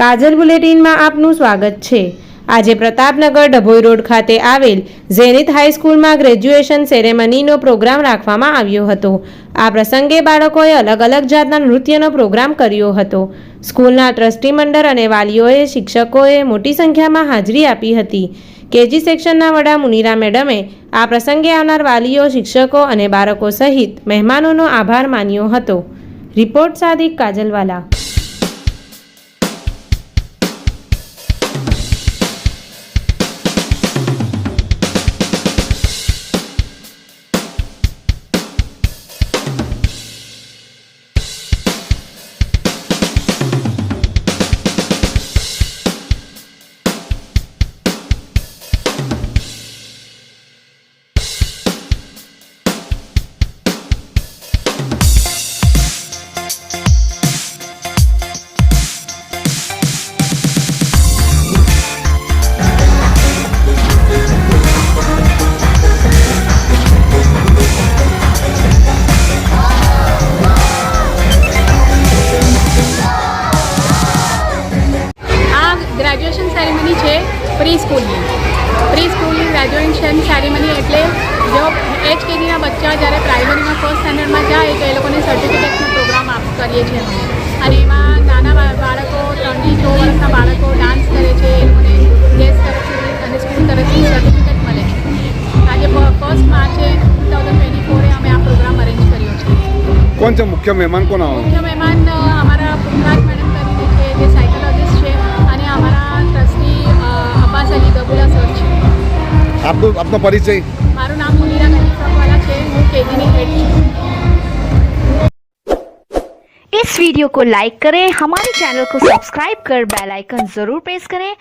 કાજલ બુલેટિનમાં આપનું સ્વાગત છે। આજે પ્રતાપનગર ડભોઈ રોડ ખાતે આવેલ ઝેનિથ હાઈસ્કૂલમાં ગ્રેજ્યુએશન સેરેમનીનો પ્રોગ્રામ રાખવામાં આવ્યો હતો। આ પ્રસંગે બાળકોએ અલગ અલગ જાતના નૃત્યનો પ્રોગ્રામ કર્યો હતો। સ્કૂલના ટ્રસ્ટી મંડળ અને વાલીઓએ શિક્ષકોએ મોટી સંખ્યામાં હાજરી આપી હતી। કેજી સેક્શનના વડા મુનિરા મેડમે આ પ્રસંગે આવનાર વાલીઓ, શિક્ષકો અને બાળકો સહિત મહેમાનોનો આભાર માન્યો હતો। રિપોર્ટ સાદિક કાજલવાલા। ग्रेजुएशन सेरेमनी है प्री स्कूल ग्रेजुएशन सेरेमनी एटले जो HKG बच्चा जयरे प्राइमरी में फर्स्ट स्टेन्डर्ड में जाए तो ये लोग ने सर्टिफिकेट प्रोग्राम आप करिए छे अने एमां नाना बाळको 3 થી 6 वर्षना बाळको डांस करे छे ए लोकोने गेस तरफथी अने स्कूल तरफथी सर्टिफिकेट मळे छे। आज 1 मार्च 2024 अमे आ प्रोग्राम अरेंज कर्यो छे। कौन से मुख्य मेहमान कौन आओ? मुख्य मेहमान हमारा पुखराज मैडम करीने छे जे साइकोलॉजिस्ट छे अने हमारा ट्रस्टी अब्बास अली गबुला सर छे। आपनो परिचय? मारू नाम मुनीरा गनीफवाला छे, हूँ केजी नी हेड छूं। इस वीडियो को लाइक करें, हमारे चैनल को सब्सक्राइब कर बेल आइकन जरूर प्रेस करें